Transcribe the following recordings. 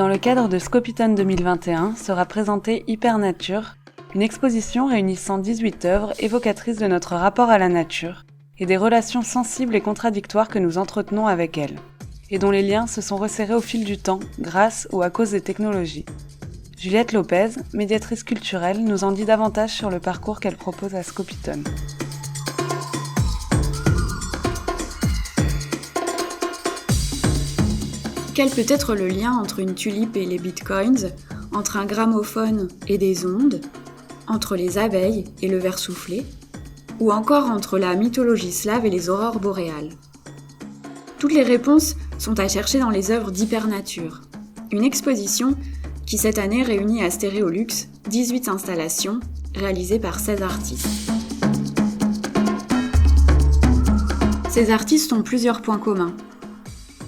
Dans le cadre de Scopiton 2021 sera présentée Hypernature, une exposition réunissant 18 œuvres évocatrices de notre rapport à la nature et des relations sensibles et contradictoires que nous entretenons avec elle, et dont les liens se sont resserrés au fil du temps grâce ou à cause des technologies. Juliette Lopez, médiatrice culturelle, nous en dit davantage sur le parcours qu'elle propose à Scopiton. Quel peut être le lien entre une tulipe et les bitcoins, entre un gramophone et des ondes, entre les abeilles et le ver soufflé, ou encore entre la mythologie slave et les aurores boréales? Toutes les réponses sont à chercher dans les œuvres d'Hypernature, une exposition qui cette année réunit à Stéréolux 18 installations réalisées par 16 artistes. Ces artistes ont plusieurs points communs.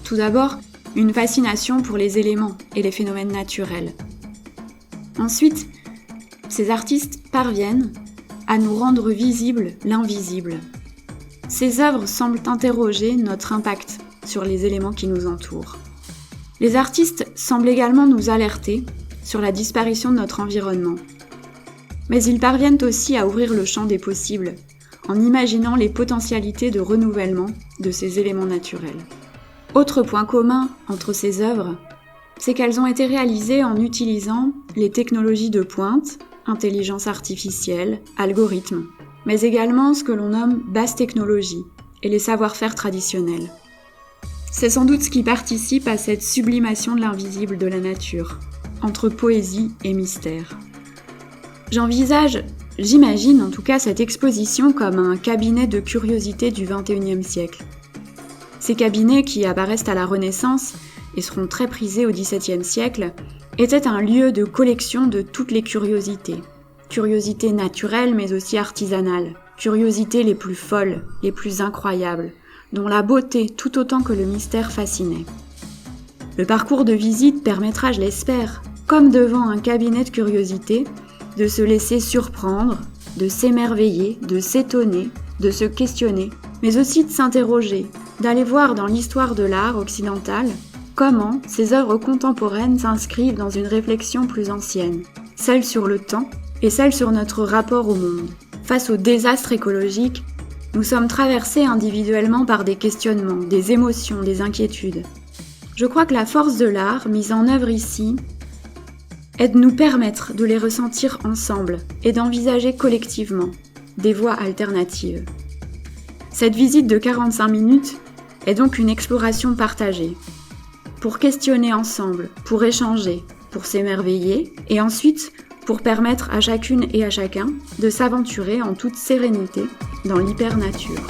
Tout d'abord, une fascination pour les éléments et les phénomènes naturels. Ensuite, ces artistes parviennent à nous rendre visible l'invisible. Ces œuvres semblent interroger notre impact sur les éléments qui nous entourent. Les artistes semblent également nous alerter sur la disparition de notre environnement. Mais ils parviennent aussi à ouvrir le champ des possibles, en imaginant les potentialités de renouvellement de ces éléments naturels. Autre point commun entre ces œuvres, c'est qu'elles ont été réalisées en utilisant les technologies de pointe, intelligence artificielle, algorithmes, mais également ce que l'on nomme basse technologie et les savoir-faire traditionnels. C'est sans doute ce qui participe à cette sublimation de l'invisible de la nature, entre poésie et mystère. J'imagine en tout cas cette exposition comme un cabinet de curiosité du XXIe siècle. Ces cabinets qui apparaissent à la Renaissance et seront très prisés au XVIIe siècle étaient un lieu de collection de toutes les curiosités. Curiosités naturelles mais aussi artisanales. Curiosités les plus folles, les plus incroyables, dont la beauté tout autant que le mystère fascinait. Le parcours de visite permettra, je l'espère, comme devant un cabinet de curiosité, de se laisser surprendre, de s'émerveiller, de s'étonner, de se questionner, mais aussi de s'interroger, d'aller voir dans l'histoire de l'art occidental comment ces œuvres contemporaines s'inscrivent dans une réflexion plus ancienne, celle sur le temps et celle sur notre rapport au monde. Face au désastre écologique, nous sommes traversés individuellement par des questionnements, des émotions, des inquiétudes. Je crois que la force de l'art, mise en œuvre ici, est de nous permettre de les ressentir ensemble et d'envisager collectivement des voies alternatives. Cette visite de 45 minutes est donc une exploration partagée, pour questionner ensemble, pour échanger, pour s'émerveiller, et ensuite pour permettre à chacune et à chacun de s'aventurer en toute sérénité dans l'hypernature.